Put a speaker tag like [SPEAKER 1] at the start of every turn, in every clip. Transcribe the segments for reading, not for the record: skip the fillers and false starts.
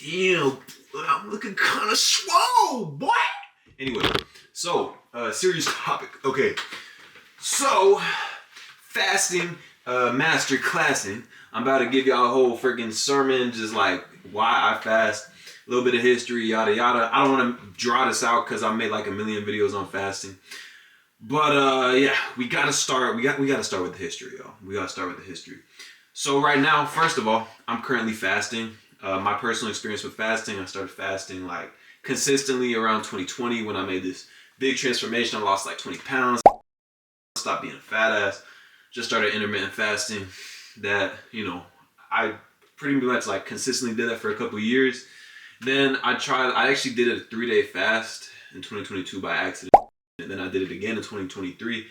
[SPEAKER 1] damn, I'm looking kind of swole, boy. Anyway, so serious topic. Okay, so fasting, master classing. I'm about to give y'all a whole freaking sermon, just like why I fast, a little bit of history, yada yada. I don't want to draw this out because I made like a million videos on fasting. But yeah, we gotta start. We gotta start with the history, y'all. We gotta start with the history. So right now, first of all, I'm currently fasting. My personal experience with fasting, I started fasting like consistently around 2020 when I made this big transformation. I lost like 20 pounds, stopped being a fat ass, just started intermittent fasting. That, you know, I pretty much like consistently did that for a couple of years. Then I actually did a 3-day fast in 2022 by accident. And then I did it again in 2023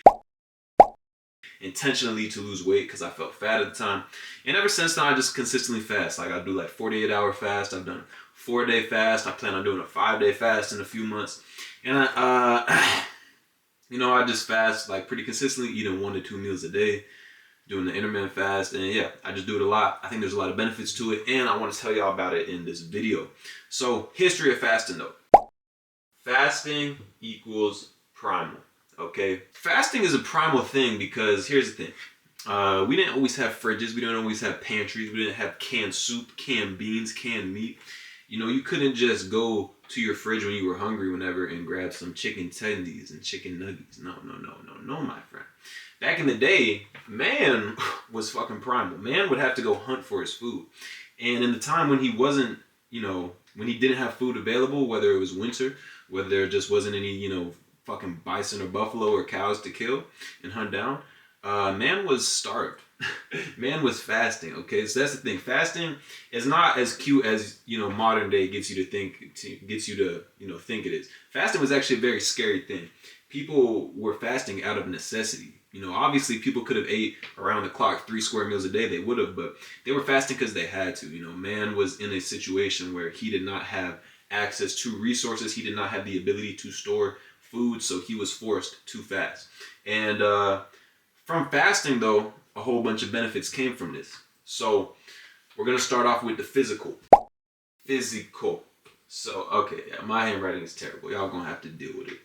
[SPEAKER 1] intentionally to lose weight because I felt fat at the time. And ever since then, I just consistently fast. Like I do like 48-hour fast. I've done 4-day fast. I plan on doing a 5-day fast in a few months. And you know, I just fast like pretty consistently, eating 1 to 2 meals a day, doing the intermittent fast. And yeah, I just do it a lot. I think there's a lot of benefits to it. And I want to tell y'all about it in this video. So history of fasting though. Fasting equals primal. Okay, fasting is a primal thing because here's the thing. We didn't always have fridges. We didn't always have pantries. We didn't have canned soup, canned beans, canned meat. You know, you couldn't just go to your fridge when you were hungry whenever and grab some chicken tendies and chicken nuggets. No, my friend. Back in the day, man was fucking primal. Man would have to go hunt for his food. And in the time when he wasn't, you know, when he didn't have food available, whether it was winter, whether there just wasn't any, you know, fucking bison or buffalo or cows to kill and hunt down, man was starved. Man was fasting. Okay, so that's the thing. Fasting is not as cute as, you know, modern day gets you to think it is. Fasting was actually a very scary thing. People were fasting out of necessity. You know, obviously people could have ate around the clock 3 square meals a day. They would have, but they were fasting because they had to. You know, man was in a situation where he did not have access to resources. He did not have the ability to store food, so he was forced to fast. And from fasting though, a whole bunch of benefits came from this. So we're gonna start off with the physical. So okay, yeah, my handwriting is terrible. Y'all gonna have to deal with it.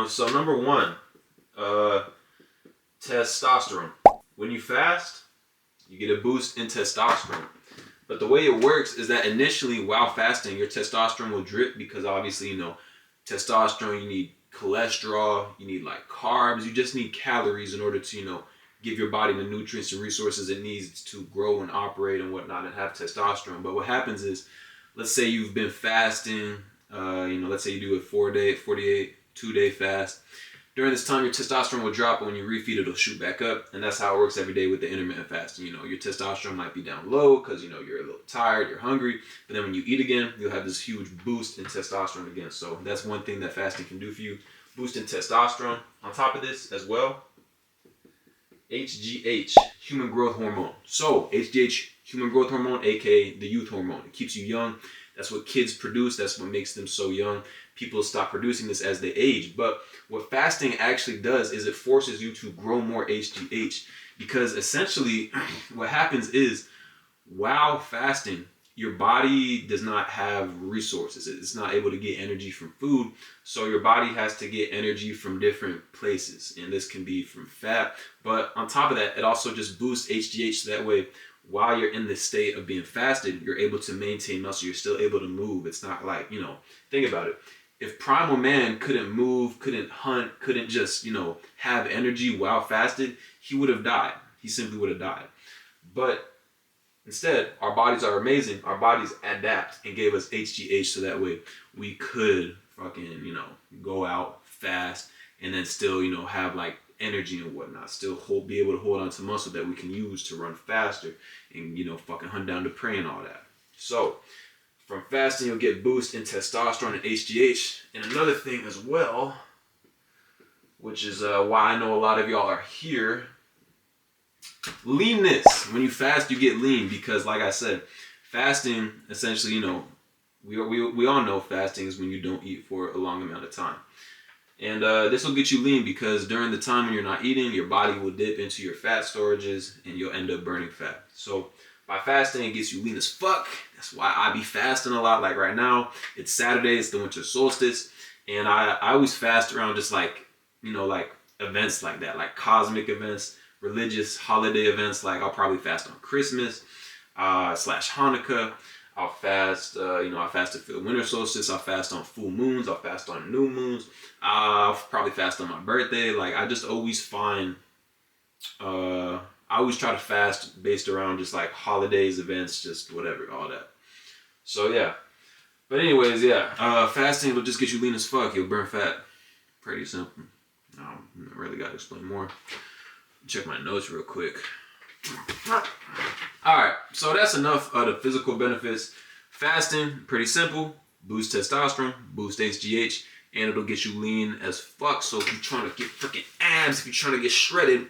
[SPEAKER 1] So number one, testosterone. When you fast, you get a boost in testosterone. But the way it works is that initially while fasting, your testosterone will drip because obviously, you know, testosterone, you need cholesterol, you need like carbs, you just need calories in order to, you know, give your body the nutrients and resources it needs to grow and operate and whatnot and have testosterone. But what happens is, let's say you've been fasting, you know, let's say you do a 4-day, 48, 2-day fast. During this time, your testosterone will drop, and when you refeed, it'll shoot back up. And that's how it works every day with the intermittent fasting. You know, your testosterone might be down low because, you know, you're a little tired, you're hungry. But then when you eat again, you'll have this huge boost in testosterone again. So that's one thing that fasting can do for you, boost in testosterone. On top of this as well, HGH, human growth hormone. So HGH, human growth hormone, aka the youth hormone. It keeps you young. That's what kids produce. That's what makes them so young. People stop producing this as they age. But what fasting actually does is it forces you to grow more HGH, because essentially what happens is while fasting, your body does not have resources. It's not able to get energy from food. So your body has to get energy from different places. And this can be from fat. But on top of that, it also just boosts HGH. So that way, while you're in this state of being fasted, you're able to maintain muscle. You're still able to move. It's not like, you know, think about it. If primal man couldn't move, couldn't hunt, couldn't just, you know, have energy while fasted, he would have died. He simply would have died. But instead, our bodies are amazing. Our bodies adapt and gave us HGH so that way we could fucking, you know, go out fast and then still, you know, have like energy and whatnot. Still be able to hold on to muscle that we can use to run faster and, you know, fucking hunt down the prey and all that. So from fasting, you'll get boost in testosterone and HGH. And another thing as well, which is why I know a lot of y'all are here, leanness. When you fast, you get lean because, like I said, fasting essentially, you know, we all know fasting is when you don't eat for a long amount of time. And this will get you lean because during the time when you're not eating, your body will dip into your fat storages and you'll end up burning fat. So By fasting, it gets you lean as fuck. That's why I be fasting a lot. Like right now, it's Saturday, it's the winter solstice. And I always fast around just like, you know, like events like that, like cosmic events, religious holiday events. Like I'll probably fast on Christmas / Hanukkah. I'll fast, I fasted for the winter solstice. I'll fast on full moons. I'll fast on new moons. I'll probably fast on my birthday. Like I just always find, I always try to fast based around just like holidays, events, just whatever, all that. So yeah. But anyways, yeah, fasting will just get you lean as fuck. You'll burn fat. Pretty simple. I really got to explain more. Check my notes real quick. Alright, so that's enough of the physical benefits. Fasting, pretty simple. Boost testosterone, boost HGH, and it'll get you lean as fuck. So if you're trying to get freaking abs, if you're trying to get shredded,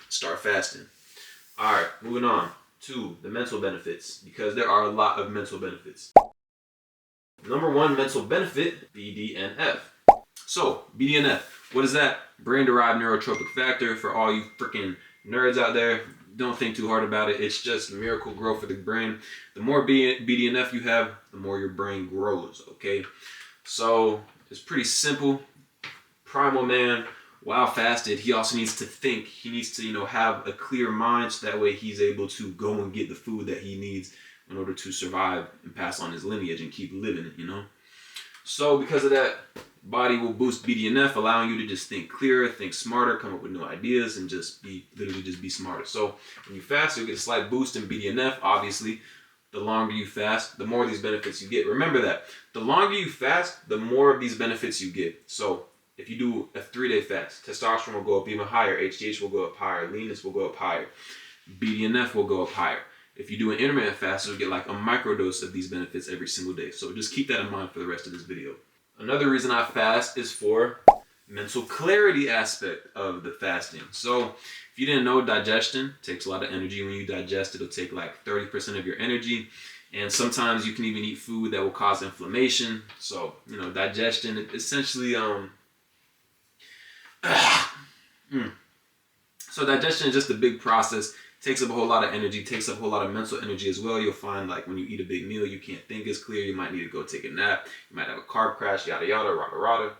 [SPEAKER 1] start fasting. Alright, moving on to the mental benefits, because there are a lot of mental benefits. Number one mental benefit, BDNF. So, BDNF, what is that? Brain-derived neurotrophic factor. For all you freaking nerds out there, don't think too hard about it. It's just miracle growth for the brain. The more BDNF you have, the more your brain grows, okay? So, it's pretty simple. Primal man, while fasted, he also needs to think. He needs to, have a clear mind so that way he's able to go and get the food that he needs in order to survive and pass on his lineage and keep living, So because of that, body will boost BDNF, allowing you to just think clearer, think smarter, come up with new ideas, and just be smarter. So when you fast, you'll get a slight boost in BDNF. Obviously, the longer you fast, the more of these benefits you get. Remember that. The longer you fast, the more of these benefits you get. So if you do a 3-day fast, testosterone will go up even higher, HGH will go up higher, leanness will go up higher, BDNF will go up higher. If you do an intermittent fast, you'll get like a microdose of these benefits every single day. So just keep that in mind for the rest of this video. Another reason I fast is for mental clarity aspect of the fasting. So if you didn't know, digestion takes a lot of energy. When you digest, it'll take like 30% of your energy. And sometimes you can even eat food that will cause inflammation. So, digestion, essentially, So digestion is just a big process. Takes up a whole lot of energy, takes up a whole lot of mental energy as well. You'll find like when you eat a big meal, you can't think as clear. You might need to go take a nap. You might have a carb crash, yada, yada, rada, rada.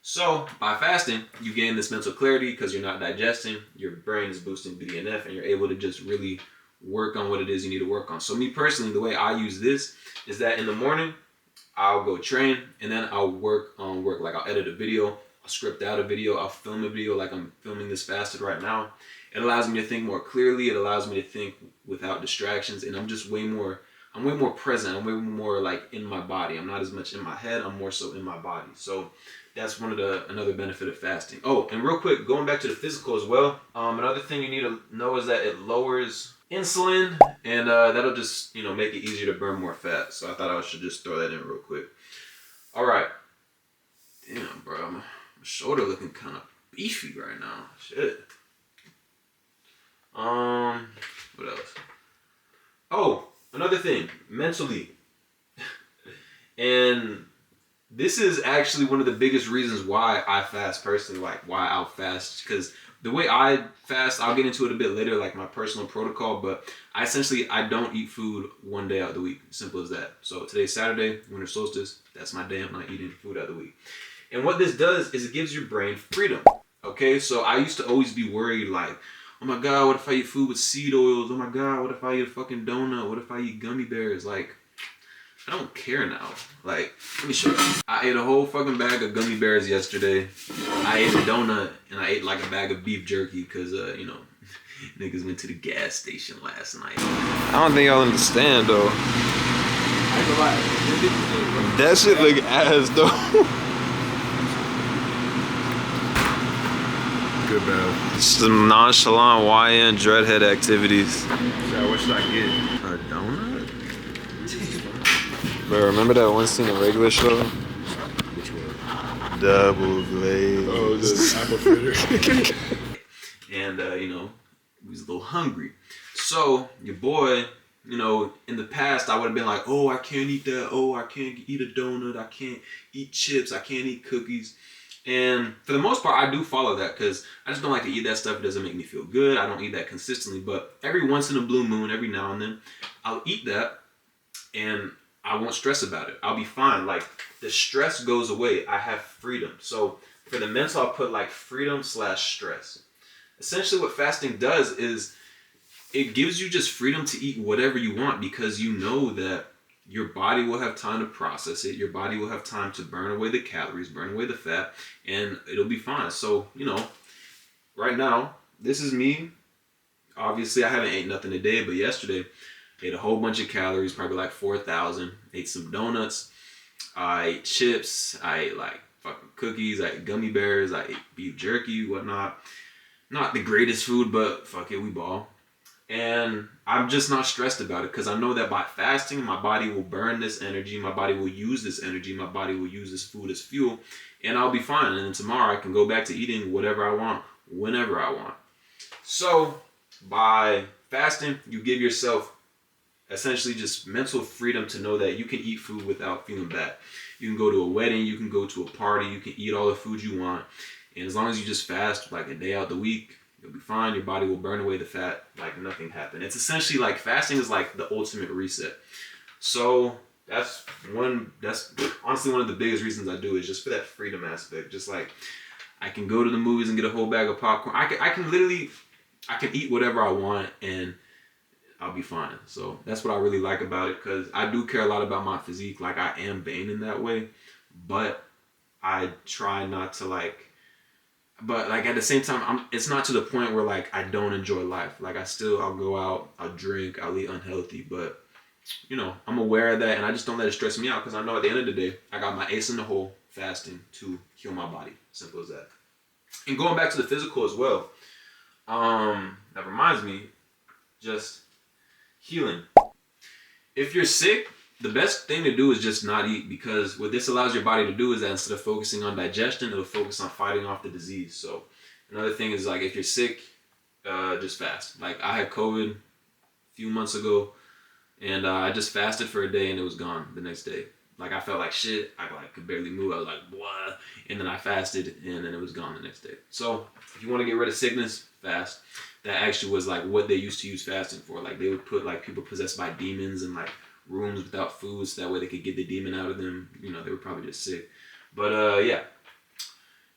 [SPEAKER 1] So by fasting, you gain this mental clarity because you're not digesting. Your brain is boosting BDNF and you're able to just really work on what it is you need to work on. So me personally, the way I use this is that in the morning, I'll go train and then I'll work on work. Like I'll edit a video, I'll script out a video, I'll film a video like I'm filming this fasted right now. It allows me to think more clearly. It allows me to think without distractions. And I'm way more present. I'm way more like in my body. I'm not as much in my head. I'm more so in my body. So that's another benefit of fasting. Oh, and real quick, going back to the physical as well. Another thing you need to know is that it lowers insulin and that'll just, make it easier to burn more fat. So I thought I should just throw that in real quick. All right. Damn, bro. My shoulder looking kind of beefy right now. Shit. What else? Oh, another thing, mentally. And this is actually one of the biggest reasons why I fast personally, like why I'll fast, because the way I fast, I'll get into it a bit later, like my personal protocol, but I don't eat food one day out of the week. Simple as that. So today's Saturday, winter solstice, that's my day. I'm not eating food out of the week. And what this does is it gives your brain freedom. Okay, so I used to always be worried like, oh my God, what if I eat food with seed oils? Oh my God, what if I eat a fucking donut? What if I eat gummy bears? Like, I don't care now. Like, let me show you. I ate a whole fucking bag of gummy bears yesterday. I ate a donut and I ate like a bag of beef jerky because, niggas went to the gas station last night. I don't think y'all understand though. That shit look ass though.
[SPEAKER 2] Good, man.
[SPEAKER 1] Some nonchalant YN dreadhead activities.
[SPEAKER 2] So what should I get?
[SPEAKER 1] A donut? Bro, remember that one scene in Regular Show?
[SPEAKER 2] Which one?
[SPEAKER 1] Double glazed.
[SPEAKER 2] Oh, the apple fritter.
[SPEAKER 1] And, we was a little hungry. So, your boy, in the past, I would have been like, oh, I can't eat that. Oh, I can't eat a donut. I can't eat chips. I can't eat cookies. And for the most part, I do follow that because I just don't like to eat that stuff. It doesn't make me feel good. I don't eat that consistently. But every once in a blue moon, every now and then, I'll eat that and I won't stress about it. I'll be fine. Like the stress goes away. I have freedom. So for the mental, I'll put like freedom / stress. Essentially what fasting does is it gives you just freedom to eat whatever you want because you know that your body will have time to process it. Your body will have time to burn away the calories, burn away the fat, and it'll be fine. So, right now, this is me. Obviously, I haven't ate nothing today, but yesterday, I ate a whole bunch of calories, probably like 4,000. Ate some donuts. I ate chips. I ate like fucking cookies. I ate gummy bears. I ate beef jerky, whatnot. Not the greatest food, but fuck it, we ball. And I'm just not stressed about it because I know that by fasting, my body will burn this energy. My body will use this energy. My body will use this food as fuel. And I'll be fine. And then tomorrow I can go back to eating whatever I want, whenever I want. So by fasting, you give yourself essentially just mental freedom to know that you can eat food without feeling bad. You can go to a wedding. You can go to a party. You can eat all the food you want. And as long as you just fast like a day out the week, you'll be fine. Your body will burn away the fat like nothing happened. It's essentially like fasting is like the ultimate reset. So that's honestly one of the biggest reasons I do is just for that freedom aspect. Just like I can go to the movies and get a whole bag of popcorn. I can eat whatever I want and I'll be fine. So that's what I really like about it because I do care a lot about my physique. Like I am vain in that way, but I try not to but like at the same time, it's not to the point where like I don't enjoy life. Like I'll go out, I'll drink, I'll eat unhealthy, but I'm aware of that and I just don't let it stress me out because I know at the end of the day, I got my ace in the hole fasting to heal my body. Simple as that. And going back to the physical as well, that reminds me, just healing. If you're sick, the best thing to do is just not eat because what this allows your body to do is that instead of focusing on digestion, it'll focus on fighting off the disease. So another thing is like if you're sick, just fast. Like I had COVID a few months ago and I just fasted for a day and it was gone the next day. Like I felt like shit. I could barely move. I was like, what? And then I fasted and then it was gone the next day. So if you want to get rid of sickness, fast. That actually was like what they used to use fasting for. Like they would put like people possessed by demons and like rooms without food so that way they could get the demon out of them. They were probably just sick. But yeah.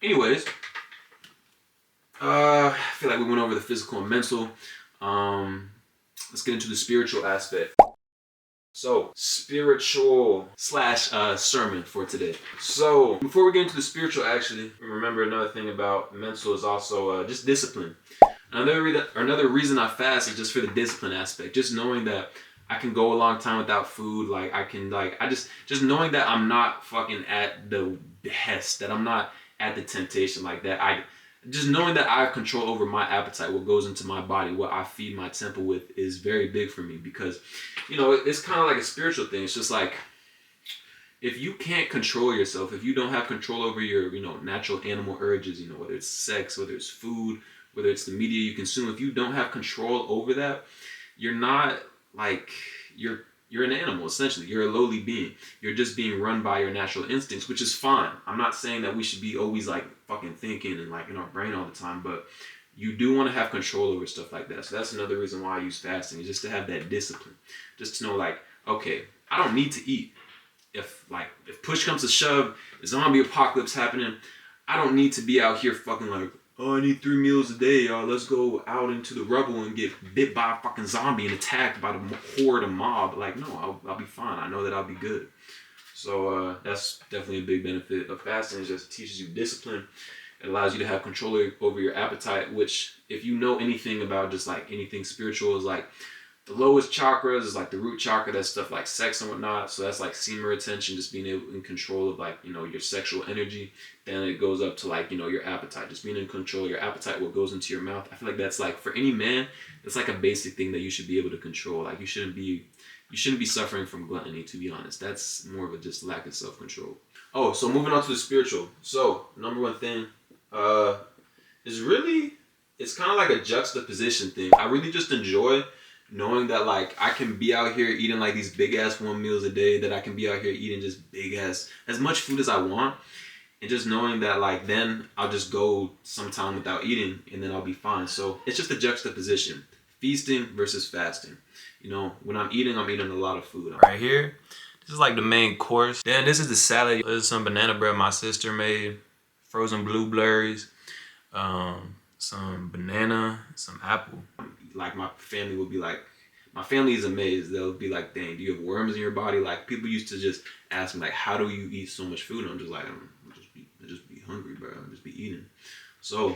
[SPEAKER 1] Anyways, I feel like we went over the physical and mental. Let's get into the spiritual aspect. So, spiritual / sermon for today. So, before we get into the spiritual, actually, remember another thing about mental is also just discipline. Another reason I fast is just for the discipline aspect. Just knowing that I can go a long time without food. Like I can just knowing that I'm not fucking at the behest, that I'm not at the temptation like that. Just knowing that I have control over my appetite, what goes into my body, what I feed my temple with is very big for me because, it's kind of like a spiritual thing. It's just like, if you can't control yourself, if you don't have control over your, natural animal urges, whether it's sex, whether it's food, whether it's the media you consume, if you don't have control over that, you're not like, you're an animal, essentially. You're a lowly being. You're just being run by your natural instincts, which is fine. I'm not saying that we should be always like fucking thinking and like in our brain all the time, but you do want to have control over stuff like that. So that's another reason why I use fasting, is just to have that discipline. Just to know like, okay, I don't need to eat. If push comes to shove, the zombie apocalypse happening, I don't need to be out here fucking like, oh, I need 3 meals a day, y'all. Let's go out into the rubble and get bit by a fucking zombie and attacked by the horde of mob. Like, no, I'll be fine. I know that I'll be good. So that's definitely a big benefit of fasting. It just teaches you discipline. It allows you to have control over your appetite, which if you know anything about just like anything spiritual is like the lowest chakras is like the root chakra. That's stuff like sex and whatnot. So that's like semen retention, just being able in control of like, your sexual energy. Then it goes up to like, your appetite, just being in control of your appetite, what goes into your mouth. I feel like that's like for any man, that's like a basic thing that you should be able to control. Like you shouldn't be suffering from gluttony, to be honest. That's more of a just lack of self-control. Oh, so moving on to the spiritual. So number one thing is really, it's kind of like a juxtaposition thing. I really just enjoy knowing that like I can be out here eating like these big ass 1 meals a day, that I can be out here eating just big ass, as much food as I want. And just knowing that, like, then I'll just go sometime without eating and then I'll be fine. So it's just a juxtaposition. Feasting versus fasting. You know, when I'm eating a lot of food. Right here, this is like the main course. Then this is the salad. There's some banana bread my sister made, frozen blueberries, some banana, some apple. Like my family would be like, my family is amazed. They'll be like, dang, do you have worms in your body? Like people used to just ask me like, how do you eat so much food? And I'm just like, I just be hungry, bro. I just be eating. So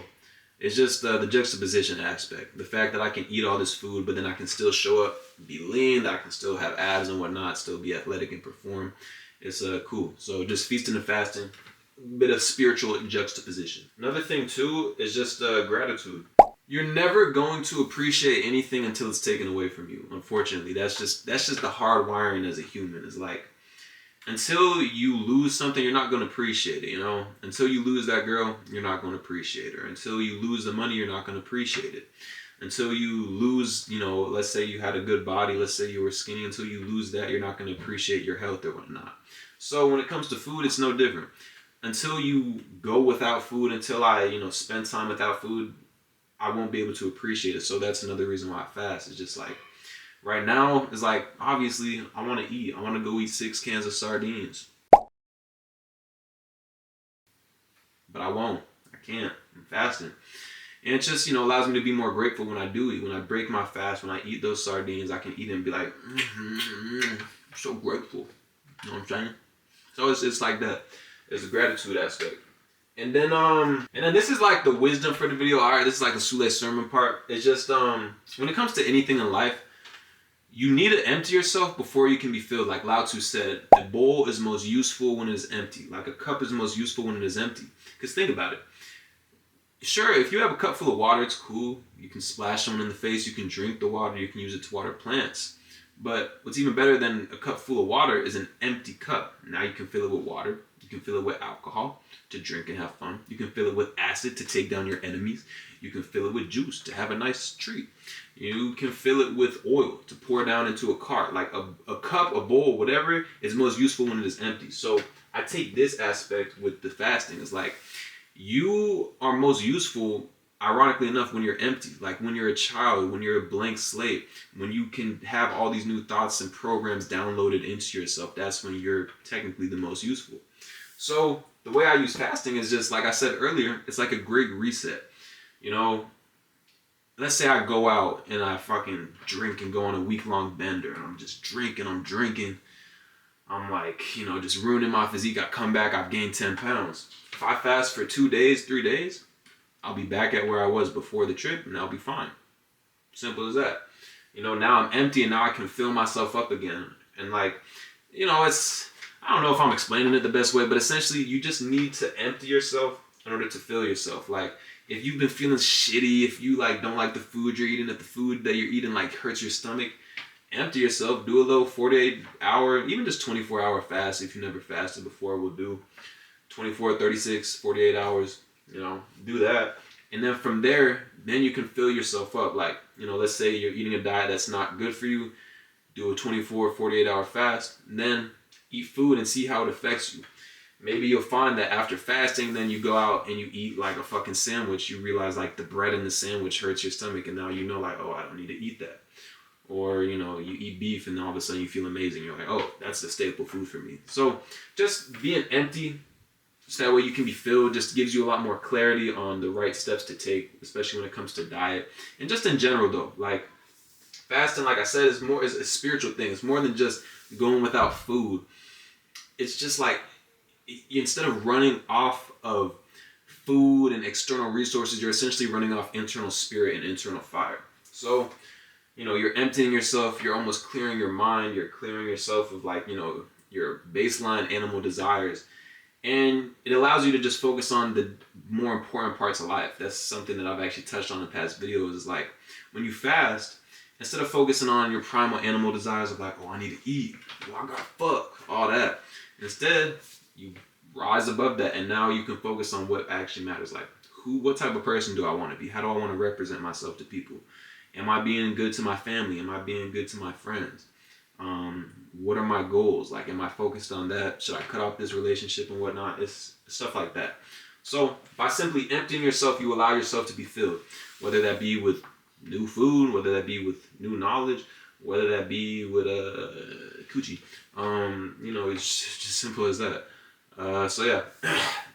[SPEAKER 1] it's just the juxtaposition aspect. The fact that I can eat all this food, but then I can still show up, be lean, that I can still have abs and whatnot, still be athletic and perform. It's cool. So just feasting and fasting, a bit of spiritual juxtaposition. Another thing too is just gratitude. You're never going to appreciate anything until it's taken away from you. Unfortunately, that's just the hard wiring as a human. It's like, until you lose something, you're not going to appreciate it, you know? Until you lose that girl, you're not going to appreciate her. Until you lose the money, you're not going to appreciate it. Until you lose, you know, let's say you had a good body, let's say you were skinny, until you lose that, you're not going to appreciate your health or whatnot. So when it comes to food, it's no different. Until you go without food, until I, you know, spend time without food, I won't be able to appreciate it. So that's another reason why I fast. It's just like, right now, it's like, obviously, I want to eat. I want to go eat 6 cans of sardines. But I won't. I can't. I'm fasting. And it just, you know, allows me to be more grateful when I do eat. When I break my fast, when I eat those sardines, I can eat and be like, I'm so grateful. You know what I'm saying? So it's like that. There's a gratitude aspect. And then this is like the wisdom for the video. All right, this is like the Sule sermon part. It's just, when it comes to anything in life, you need to empty yourself before you can be filled. Like Lao Tzu said, a bowl is most useful when it is empty. Like a cup is most useful when it is empty. Because think about it. Sure, if you have a cup full of water, it's cool. You can splash someone in the face. You can drink the water. You can use it to water plants. But what's even better than a cup full of water is an empty cup. Now you can fill it with water. You can fill it with alcohol to drink and have fun. You can fill it with acid to take down your enemies. You can fill it with juice to have a nice treat. You can fill it with oil to pour down into a cart. Like a cup, a bowl, whatever is most useful when it is empty. So I take this aspect with the fasting. It's like you are most useful, ironically enough, when you're empty. Like when you're a child, when you're a blank slate, when you can have all these new thoughts and programs downloaded into yourself, that's when you're technically the most useful. So the way I use fasting is just, like I said earlier, it's like a great reset. You know, let's say I go out and I fucking drink and go on a week-long bender and I'm just drinking, I'm like, you know, just ruining my physique. I come back, I've gained 10 pounds. If I fast for 2 days, 3 days, I'll be back at where I was before the trip and I'll be fine. Simple as that. You know, now I'm empty and now I can fill myself up again. And like, you know, I don't know if I'm explaining it the best way, but essentially you just need to empty yourself in order to fill yourself. Like, if you've been feeling shitty, if you like don't like the food you're eating, if the food that you're eating like hurts your stomach, empty yourself. Do a little 48-hour, even just 24-hour fast if you never fasted before. We'll do 24, 36, 48 hours. You know, do that. And then from there, then you can fill yourself up. Like, you know, let's say you're eating a diet that's not good for you. Do a 24, 48-hour fast. And then eat food and see how it affects you. Maybe you'll find that after fasting, then you go out and you eat like a fucking sandwich. You realize like the bread in the sandwich hurts your stomach. And now you know like, oh, I don't need to eat that. Or, you know, you eat beef and all of a sudden you feel amazing. You're like, oh, that's the staple food for me. So just being empty, so that way you can be filled, just gives you a lot more clarity on the right steps to take, especially when it comes to diet. And just in general though, like fasting, like I said, is a spiritual thing. It's more than just going without food. It's just like, instead of running off of food and external resources, you're essentially running off internal spirit and internal fire. So, you know, you're emptying yourself, you're almost clearing your mind, you're clearing yourself of like, you know, your baseline animal desires. And it allows you to just focus on the more important parts of life. That's something that I've actually touched on in past videos, is like when you fast, instead of focusing on your primal animal desires of like, oh, I need to eat, oh, I gotta fuck, all that. Instead, you rise above that and now you can focus on what actually matters. Like, what type of person do I want to be? How do I want to represent myself to people? Am I being good to my family? Am I being good to my friends? What are my goals? Like, am I focused on that? Should I cut off this relationship and whatnot? It's stuff like that. So by simply emptying yourself, you allow yourself to be filled, whether that be with new food, whether that be with new knowledge, whether that be with coochie. You know, it's just simple as that. So yeah,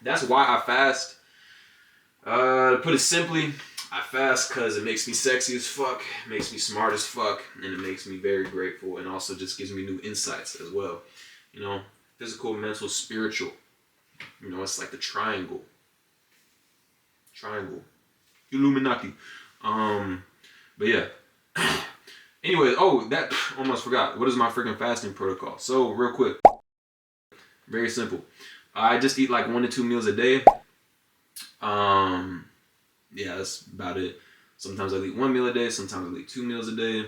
[SPEAKER 1] that's why I fast. To put it simply, I fast because it makes me sexy as fuck, it makes me smart as fuck, and it makes me very grateful, and also just gives me new insights as well. You know, physical, mental, spiritual. You know, it's like the triangle. Illuminati. But yeah. Anyway, that almost forgot. What is my freaking fasting protocol? So real quick, very simple. I just eat like 1 to 2 meals a day. Yeah, that's about it. Sometimes I eat 1 meal a day. Sometimes I eat 2 meals a day.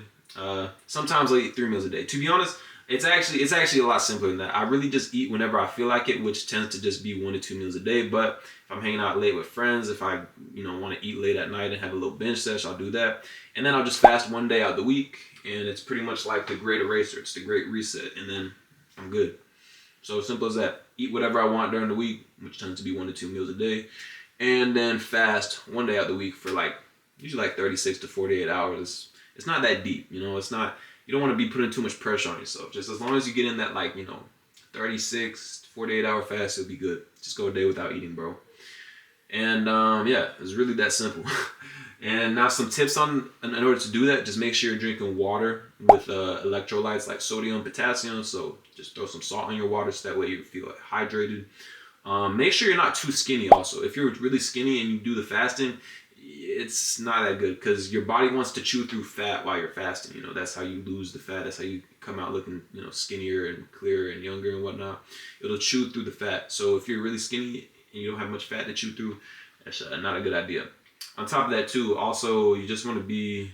[SPEAKER 1] Sometimes I eat 3 meals a day. To be honest, it's actually a lot simpler than that. I really just eat whenever I feel like it, which tends to just be 1 to 2 meals a day. But if I'm hanging out late with friends, if I want to eat late at night and have a little binge session, I'll do that. And then I'll just fast 1 day out the week, and it's pretty much like the Great Eraser. It's the Great Reset, and then I'm good. So simple as that. Eat whatever I want during the week, which tends to be 1 to 2 meals a day, and then fast 1 day out the week for usually 36 to 48 hours. It's not that deep, It's not. You don't want to be putting too much pressure on yourself. Just as long as you get in that 36 to 48 hour fast, you'll be good. Just go a day without eating, bro. And yeah, it's really that simple. And now some tips in order to do that, just make sure you're drinking water with electrolytes like sodium, potassium. So just throw some salt in your water so that way you feel hydrated. Make sure you're not too skinny also. If you're really skinny and you do the fasting, it's not that good because your body wants to chew through fat while you're fasting. That's how you lose the fat. That's how you come out looking, skinnier and clearer and younger and whatnot. It'll chew through the fat. So if you're really skinny and you don't have much fat to chew through, that's not a good idea. On top of that too, also you just want to be,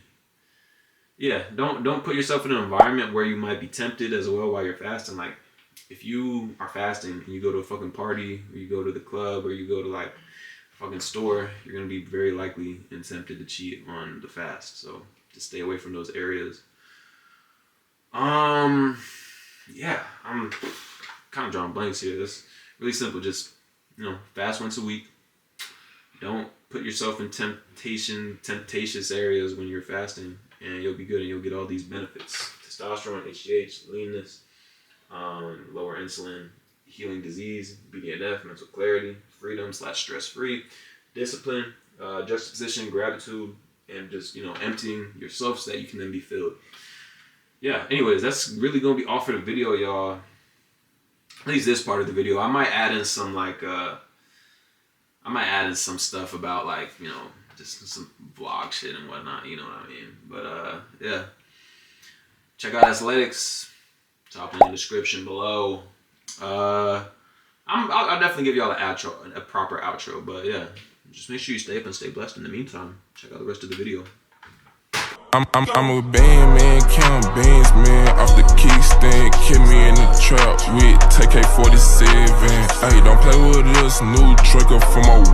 [SPEAKER 1] don't put yourself in an environment where you might be tempted as well while you're fasting. Like if you are fasting and you go to a fucking party or you go to the club or you go to a fucking store, you're going to be very likely and tempted to cheat on the fast. So just stay away from those areas. Yeah, I'm kind of drawing blanks here. That's really simple. Just, fast once a week. Don't put yourself in temptatious areas when you're fasting, and you'll be good and you'll get all these benefits. Testosterone, HGH, leanness, lower insulin, healing disease, BDNF, mental clarity, freedom / stress-free, discipline, juxtaposition, gratitude, and just, emptying yourself so that you can then be filled. Yeah, anyways, that's really going to be all for the video, y'all. At least this part of the video. I might add in some some stuff about just some vlog shit and whatnot, you know what I mean? But yeah. Check out Athletics. Top in the description below. I'll definitely give y'all a proper outro, but yeah, just make sure you stay up and stay blessed in the meantime. Check out the rest of the video.
[SPEAKER 3] I'm a band man, count bands, man. Off the kickstand, kill me in the trap with TK-47. Hey, don't play with this new trigger from my